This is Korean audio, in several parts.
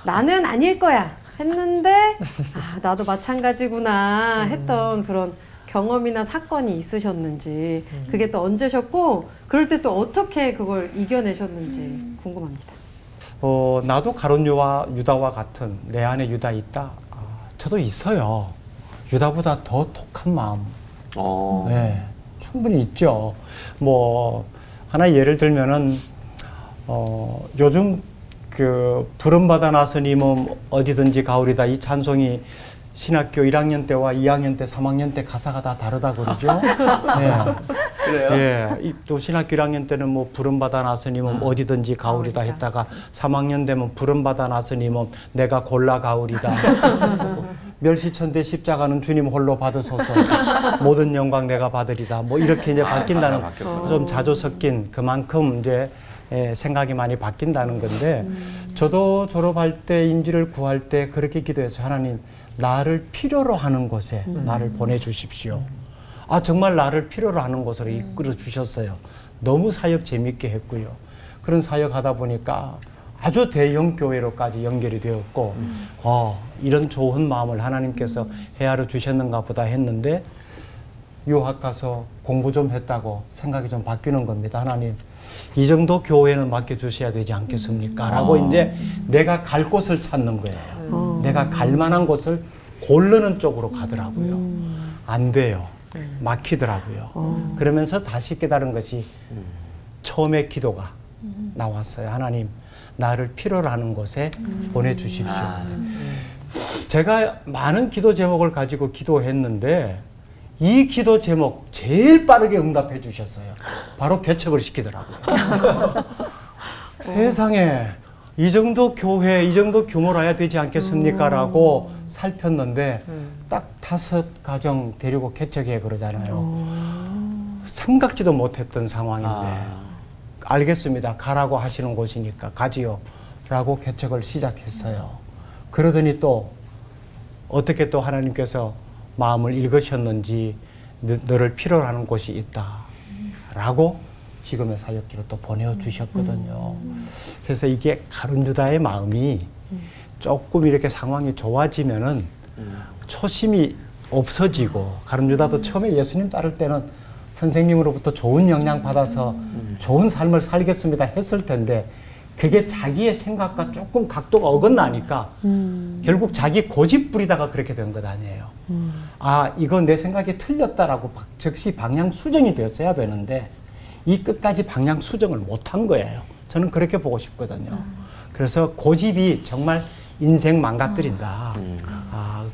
나는 아닐 거야 했는데 아, 나도 마찬가지구나 했던 그런 경험이나 사건이 있으셨는지 그게 또 언제셨고 그럴 때 또 어떻게 그걸 이겨내셨는지 궁금합니다. 나도 가룟 유다와 같은 내 안에 유다 있다. 저도 있어요. 유다보다 더 독한 마음. 네, 충분히 있죠. 뭐 하나 예를 들면은 요즘 그 부름받아 나서님은 어디든지 가오리다 이 찬송이 신학교 1학년 때와 2학년 때, 3학년 때 가사가 다 다르다 그러죠. 네. 그래요? 예, 또 신학교 1학년 때는 뭐 부름받아 나서님은 어디든지 가오리다 했다가 3학년 되면 부름받아 나서님은 내가 골라 가오리다. 멸시천대 십자가는 주님 홀로 받으소서. 모든 영광 내가 받으리다. 뭐 이렇게 이제 바뀐다는 좀 자주 섞인 그만큼 이제 생각이 많이 바뀐다는 건데 저도 졸업할 때 임지를 구할 때 그렇게 기도해서 하나님 나를 필요로 하는 곳에 나를 보내주십시오. 정말 나를 필요로 하는 곳으로 이끌어 주셨어요. 너무 사역 재밌게 했고요. 그런 사역 하다 보니까 아주 대형 교회로까지 연결이 되었고 이런 좋은 마음을 하나님께서 헤아려 주셨는가 보다 했는데 유학 가서 공부 좀 했다고 생각이 좀 바뀌는 겁니다. 하나님 이 정도 교회는 맡겨주셔야 되지 않겠습니까? 라고 이제 내가 갈 곳을 찾는 거예요. 내가 갈 만한 곳을 고르는 쪽으로 가더라고요. 안 돼요. 막히더라고요. 그러면서 다시 깨달은 것이 처음에 기도가 나왔어요. 하나님 나를 필요로 하는 곳에 보내주십시오. 제가 많은 기도 제목을 가지고 기도했는데 이 기도 제목 제일 빠르게 응답해 주셨어요. 바로 개척을 시키더라고요. 세상에 이 정도 교회, 이 정도 규모로 해야 되지 않겠습니까? 라고 살폈는데 딱 5가정 데리고 개척해 그러잖아요. 생각지도 못했던 상황인데 알겠습니다. 가라고 하시는 곳이니까 가지요. 라고 개척을 시작했어요. 그러더니 또 어떻게 또 하나님께서 마음을 읽으셨는지 너를 필요로 하는 곳이 있다 라고 지금의 사역지로 또 보내주셨거든요. 그래서 이게 가룟 유다의 마음이 조금 이렇게 상황이 좋아지면은 초심이 없어지고 가룟 유다도 처음에 예수님 따를 때는 선생님으로부터 좋은 영향 받아서 좋은 삶을 살겠습니다 했을 텐데 그게 자기의 생각과 조금 각도가 어긋나니까 결국 자기 고집 부리다가 그렇게 된 것 아니에요. 이거 내 생각이 틀렸다라고 즉시 방향 수정이 되었어야 되는데 이 끝까지 방향 수정을 못한 거예요. 저는 그렇게 보고 싶거든요. 그래서 고집이 정말 인생 망가뜨린다.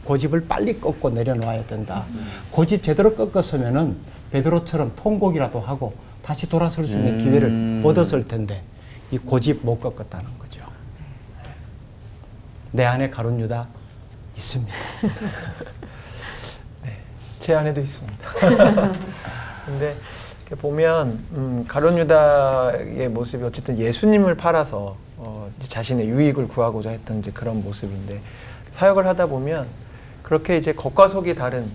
고집을 빨리 꺾고 내려놓아야 된다. 고집 제대로 꺾었으면은 베드로처럼 통곡이라도 하고 다시 돌아설 수 있는 기회를 얻었을 텐데 이 고집 못 꺾었다는 거죠. 내 안에 가룟 유다 있습니다. 네, 제 안에도 있습니다. 근데 보면 가룟 유다의 모습이 어쨌든 예수님을 팔아서 자신의 유익을 구하고자 했던 이제 그런 모습인데 사역을 하다 보면 그렇게 이제 겉과 속이 다른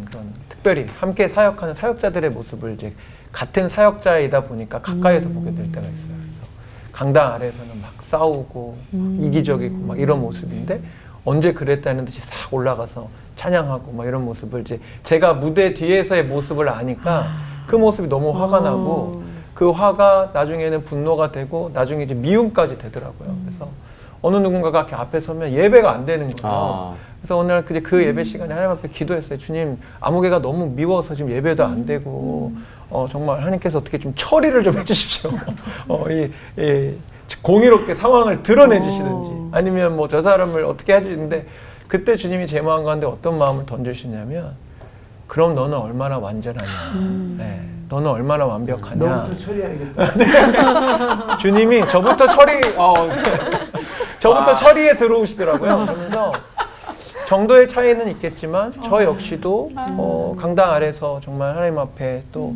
그런 특별히 함께 사역하는 사역자들의 모습을 이제 같은 사역자이다 보니까 가까이서 보게 될 때가 있어요. 그래서 강당 아래에서는 막 싸우고 이기적이고 막 이런 모습인데 언제 그랬다는 듯이 싹 올라가서 찬양하고 막 이런 모습을 이제 제가 무대 뒤에서의 모습을 아니까 그 모습이 너무 화가 나고 그 화가 나중에는 분노가 되고 나중에 이제 미움까지 되더라고요. 그래서 어느 누군가가 이렇게 앞에 서면 예배가 안 되는 거예요. 그래서 어느 날 그 예배 시간에 하나님 앞에 기도했어요. 주님, 아무개가 너무 미워서 지금 예배도 안 되고 정말 하나님께서 어떻게 좀 처리를 좀 해주십시오. 공의롭게 상황을 드러내 주시든지 아니면 뭐 저 사람을 어떻게 해주는데 그때 주님이 제 마음 가운데 어떤 마음을 던져주시냐면 그럼 너는 얼마나 완전하냐. 네. 너는 얼마나 완벽하냐. 너부터 처리해야겠다. 네. 주님이 저부터 처리에 들어오시더라고요. 그러면서 정도의 차이는 있겠지만 저 역시도 강당 아래서 정말 하나님 앞에 또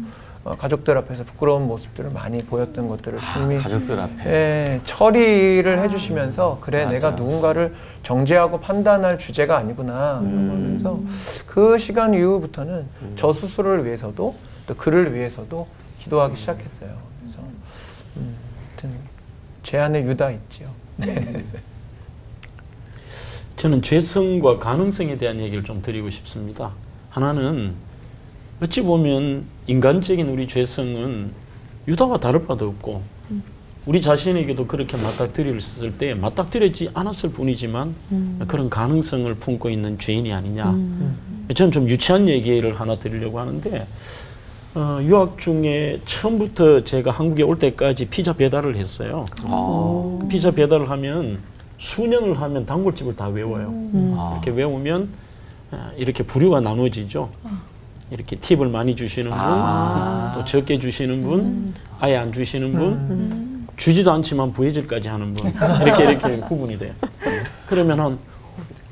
가족들 앞에서 부끄러운 모습들을 많이 보였던 것들을 주님이 가족들 앞에 처리를 해주시면서 그래 맞아. 내가 누군가를 정죄하고 판단할 주제가 아니구나 그러면서 그 시간 이후부터는 저 스스로를 위해서도 또 그를 위해서도 기도하기 시작했어요. 그래서 아무튼 제 안에 유다 있지요. 네. 저는 죄성과 가능성에 대한 얘기를 좀 드리고 싶습니다. 하나는 어찌 보면 인간적인 우리 죄성은 유다와 다를 바도 없고 우리 자신에게도 그렇게 맞닥뜨렸을 때 맞닥뜨리지 않았을 뿐이지만 그런 가능성을 품고 있는 죄인이 아니냐. 저는 좀 유치한 얘기를 하나 드리려고 하는데 유학 중에 처음부터 제가 한국에 올 때까지 피자 배달을 했어요. 피자 배달을 하면 수년을 하면 단골집을 다 외워요. 이렇게 외우면 이렇게 부류가 나눠지죠. 이렇게 팁을 많이 주시는 분, 또 적게 주시는 분, 아예 안 주시는 분, 주지도 않지만 부해질까지 하는 분, 이렇게 구분이 돼요. 그러면은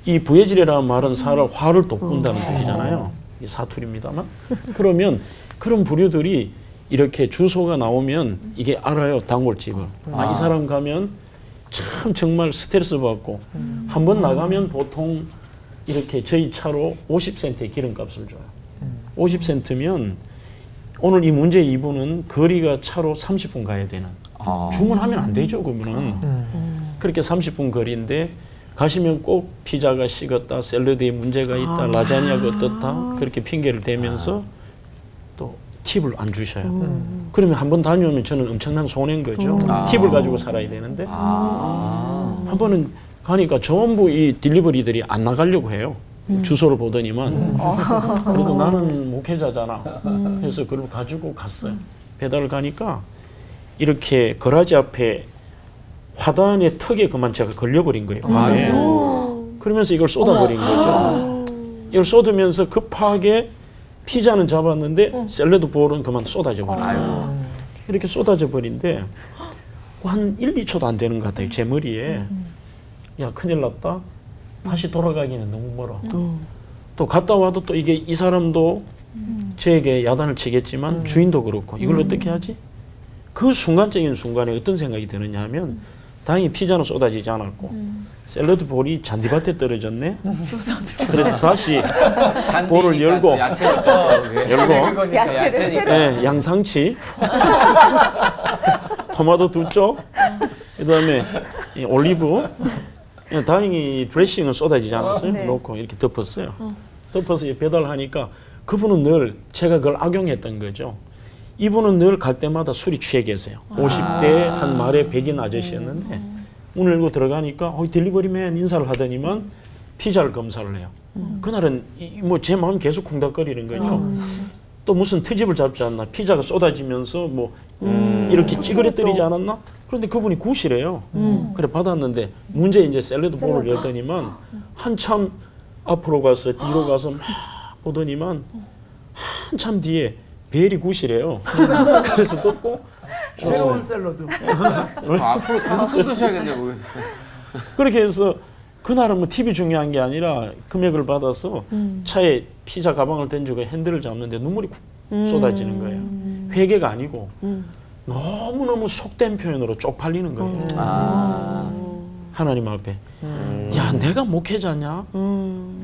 이 부해질이라는 말은 사람 화를 돋군다는 뜻이잖아요. 이 사투리입니다만. 그러면 그런 부류들이 이렇게 주소가 나오면 이게 알아요, 단골집을. 이 사람 가면 참 정말 스트레스 받고 한 번 나가면 보통 이렇게 저희 차로 50센트의 기름값을 줘요. 50센트면 오늘 이 문제 이분은 거리가 차로 30분 가야 되는. 주문하면 안 되죠, 그러면은. 그렇게 30분 거리인데 가시면 꼭 피자가 식었다, 샐러드에 문제가 있다, 라자냐가 어떻다 그렇게 핑계를 대면서 또 팁을 안 주셔요. 그러면 한 번 다녀오면 저는 엄청난 손해인 거죠. 팁을 가지고 살아야 되는데 한 번은 가니까 전부 이 딜리버리들이 안 나가려고 해요. 주소를 보더니만 그래도 나는 목회자잖아. 그래서 그걸 가지고 갔어요. 배달을 가니까 이렇게 거라지 앞에 화단의 턱에 그만 제가 걸려버린 거예요. 밤에. 그러면서 이걸 쏟아버린 거죠. 이걸 쏟으면서 급하게 피자는 잡았는데 샐러드 볼은 그만 쏟아져 버려요. 이렇게 쏟아져 버린데 한 1, 2초도 안 되는 것 같아요. 제 머리에. 야, 큰일 났다. 다시 돌아가기는 너무 멀어. 또 갔다 와도 또 이게 이 사람도 저에게 야단을 치겠지만 주인도 그렇고 이걸 어떻게 하지? 그 순간적인 순간에 어떤 생각이 드느냐 하면 다행히 피자는 쏟아지지 않았고 샐러드 볼이 잔디밭에 떨어졌네. 그래서 다시 볼을 열고 네, 양상치 토마토 2쪽 그다음에 올리브 다행히 드레싱은 쏟아지지 않았어요. 놓고 이렇게 덮었어요. 덮어서 배달하니까 그분은 늘 제가 그걸 악용했던 거죠. 이분은 늘 갈 때마다 술이 취해 계세요. 50대 한 말에 백인 아저씨였는데 문을 열고 들어가니까 딜리버리맨 인사를 하더니만 피자를 검사를 해요. 그날은 뭐 제 마음 계속 쿵닥거리는 거죠. 또 무슨 트집을 잡지 않나. 피자가 쏟아지면서 뭐 이렇게 찌그러뜨리지 않았나. 그런데 그분이 굿이래요. 그래 받았는데 문제 이제 샐러드 볼을 열더니만 한참 앞으로 가서 뒤로 가서 막 보더니만 한참 뒤에 벨이 굿이래요. 그래서 뜯고 새로운 샐러드. 앞으로 계속 쏟으셔야겠네요, 거기서. 그렇게 해서 그날은 뭐 팁이 중요한 게 아니라 금액을 받아서 차에 피자 가방을 던지고 핸들을 잡는데 눈물이 쏟아지는 거예요. 회개가 아니고 너무너무 속된 표현으로 쪽팔리는 거예요. 하나님 앞에. 야, 내가 목회자냐?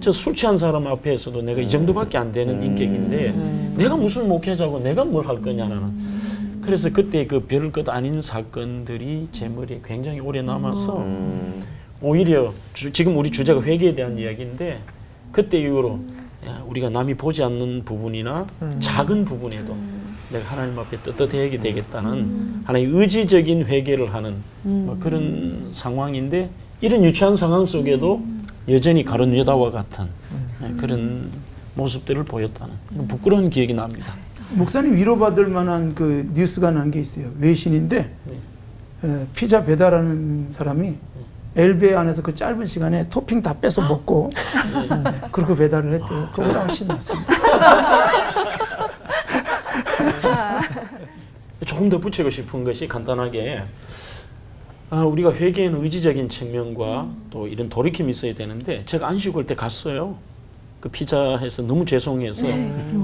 저 술 취한 사람 앞에서도 내가 이 정도밖에 안 되는 인격인데 내가 무슨 목회자고 내가 뭘 할 거냐는. 그래서 그때 그 별것 아닌 사건들이 제 머리에 굉장히 오래 남아서 오히려 지금 우리 주제가 회개에 대한 이야기인데 그때 이후로 우리가 남이 보지 않는 부분이나 작은 부분에도 내가 하나님 앞에 떳떳해야 되겠다는 하나의 의지적인 회개를 하는 뭐 그런 상황인데 이런 유치한 상황 속에도 여전히 가룟 유다와 같은 그런 모습들을 보였다는 부끄러운 기억이 납니다. 목사님 위로받을 만한 그 뉴스가 난 게 있어요. 외신인데 피자 배달하는 사람이 엘베 안에서 그 짧은 시간에 토핑 다 빼서 먹고 그렇게 배달을 했대요. 그거랑 신났습니다. 조금 더 붙이고 싶은 것이 간단하게 우리가 회개에는 의지적인 측면과 또 이런 돌이킴이 있어야 되는데 제가 안식 올 때 갔어요. 그 피자해서 너무 죄송해서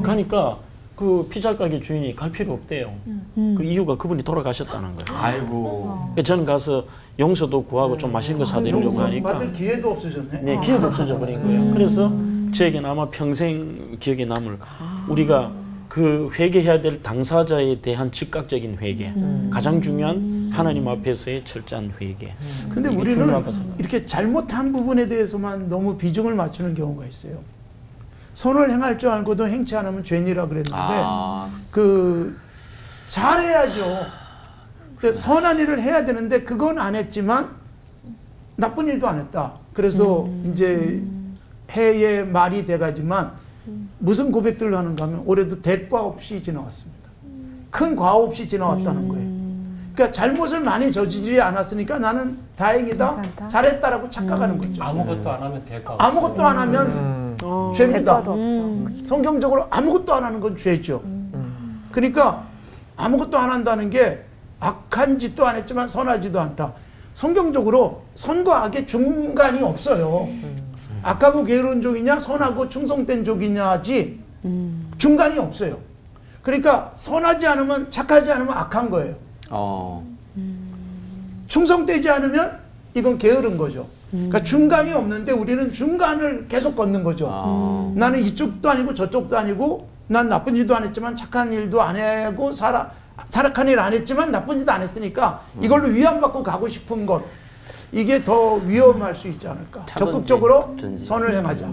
가니까 그 피자 가게 주인이 갈 필요 없대요. 그 이유가 그분이 돌아가셨다는 거예요. 아이고. 저는 가서 용서도 구하고 좀 맛있는 거 사드리려고 하니까 받을 기회도 없으셨네. 네, 기회가 없어져 버린 거예요. 그래서 저에게는 아마 평생 기억에 남을 우리가 그 회개해야 될 당사자에 대한 즉각적인 회개 가장 중요한 하나님 앞에서의 철저한 회개. 근데 이게 우리는 중요하다고 생각합니다. 이렇게 잘못한 부분에 대해서만 너무 비중을 맞추는 경우가 있어요. 선을 행할 줄 알고도 행치 않으면 죄니라 그랬는데 아. 그 잘해야죠. 그래서 선한 일을 해야 되는데 그건 안 했지만 나쁜 일도 안 했다. 그래서 이제 해의 말이 돼가지만 무슨 고백들을 하는가 하면 올해도 대과 없이 지나왔습니다. 큰 과오 없이 지나왔다는 거예요. 그러니까 잘못을 많이 저지르지 않았으니까 나는 다행이다, 괜찮다. 잘했다라고 착각하는 거죠. 아무것도 안 하면 대가 아무것도 안 하면 어, 죄입니다. 대가도 없죠. 성경적으로 아무것도 안 하는 건 죄죠. 그러니까 아무것도 안 한다는 게 악한 짓도 안 했지만 선하지도 않다. 성경적으로 선과 악의 중간이 없어요. 악하고 게으른 족이냐 선하고 충성된 족이냐지 중간이 없어요. 그러니까 선하지 않으면 착하지 않으면 악한 거예요. 충성되지 않으면 이건 게으른 거죠. 그러니까 중간이 없는데 우리는 중간을 계속 걷는 거죠. 나는 이쪽도 아니고 저쪽도 아니고 난 나쁜 일도 안 했지만 착한 일도 안 하고 사악한 일 안 했지만 나쁜 짓도 안 했으니까 이걸로 위안받고 가고 싶은 것 이게 더 위험할 수 있지 않을까. 적극적으로 선을 행하자.